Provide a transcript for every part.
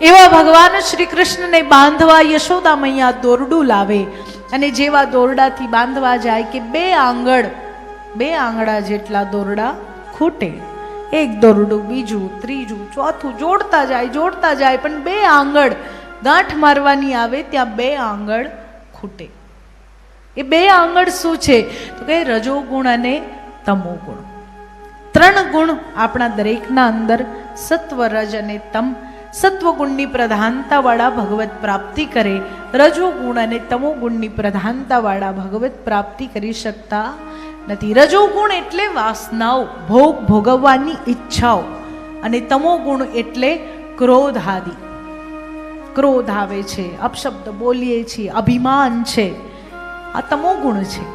એવા ભગવાન શ્રી કૃષ્ણને બાંધવા યશોદા મૈયા દોરડું લાવે અને જેવા દોરડાથી બાંધવા જાય કે બે આંગળા જેટલા દોરડા ખૂટે. એક દોરડું, બીજું, ત્રીજું, ચોથું જોડતા જાય પણ બે આંગળ ગાંઠ મારવાની આવે ત્યાં બે આંગળ ખૂટે. એ બે આંગળ શું છે તો કે રજોગુણ અને તમોગુણ. ત્રણ ગુણ આપણા દરેકના અંદર સત્વ, રજ અને તમ. સત્વગુણની પ્રધાનતા વાળા ભગવત પ્રાપ્તિ કરે, રજોગુણ અને તમોગુણની પ્રધાનતા વાળા ભગવત પ્રાપ્તિ કરી શકતા નથી. રજોગુણ એટલે વાસનાઓ, ભોગવવાની ઈચ્છાઓ, અને તમોગુણ એટલે ક્રોધ આદિ. ક્રોધ આવે છે, અપશબ્દ બોલીએ છીએ, અભિમાન છે, આ તમોગુણ છે.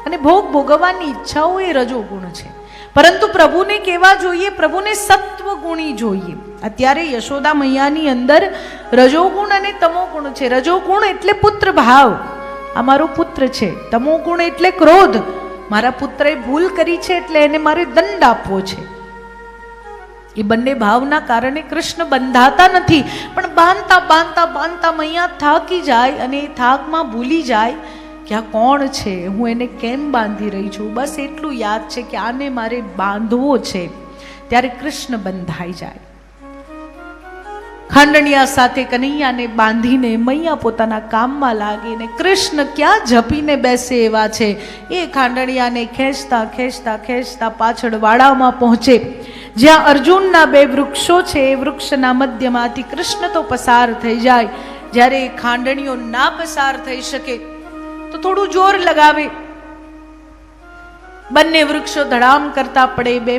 અને ભોગવવાની ઈચ્છાઓ એ રજોગુણ છે. પરંતુ પ્રભુને કેવા જોઈએ? પ્રભુને સત્વગુણી જોઈએ. અત્યારે યશોદા મૈયાની અંદર રજોગુણ અને તમોગુણ છે. રજોગુણ એટલે પુત્ર ભાવ, આ મારો પુત્ર છે. તમોગુણ એટલે ક્રોધ, મારા પુત્રએ ભૂલ કરી છે એટલે એને મારે દંડ આપવો છે. એ બંને ભાવના કારણે કૃષ્ણ બંધાતા નથી. પણ બાંધતા મૈયા થાકી જાય અને એ થાકમાં ભૂલી જાય કે આ કોણ છે, હું એને કેમ બાંધી રહી છું. બસ એટલું યાદ છે કે આને મારે બાંધવો છે. ત્યારે કૃષ્ણ બંધાઈ જાય. ખાંડણિયા સાથે કનૈયાને બાંધીને મૈયા પોતાના કામમાં લાગે ને કૃષ્ણ ક્યાં ઝપીને બેસે એવા છે. એ ખાંડણિયાને ખેંચતા પાછળ વાડામાં પહોંચે જ્યાં અર્જુનના બે વૃક્ષો છે. એ વૃક્ષના મધ્યમાંથી કૃષ્ણ તો પસાર થઈ જાય. જ્યારે એ ખાંડણીઓ ના પસાર થઈ શકે તો થોડું જોર લગાવે, બંને વૃક્ષો ધડામ કરતા પડે.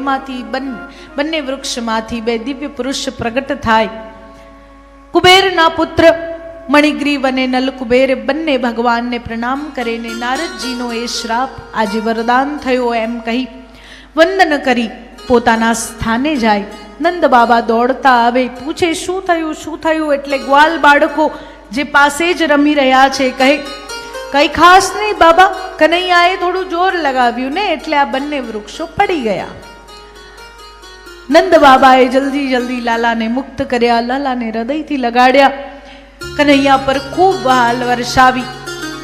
બંને વૃક્ષમાંથી બે દિવ્ય પુરુષ પ્રગટ થાય. કુબેરના પુત્ર મણિગ્રીવ અને નલકુબેર બંને ભગવાનને પ્રણામ કરે ને નારદજીનો એ શ્રાપ આજે વરદાન થયો એમ કહી વંદન કરી પોતાના સ્થાને જાય. નંદ બાબા દોડતા આવે, પૂછે શું થયું? એટલે ગ્વાલ બાળકો જે પાસે જ રમી રહ્યા છે કહે કઈ ખાસ નહીં બાબા, કનૈયાએ થોડું જોર લગાવ્યું ને એટલે આ બંને વૃક્ષો પડી ગયા. નંદ બાબાએ જલ્દી લાલાને મુક્ત કર્યા, લાલાને હૃદયથી લગાડ્યા, કનૈયા પર ખૂબ હાલ વર્ષાવી.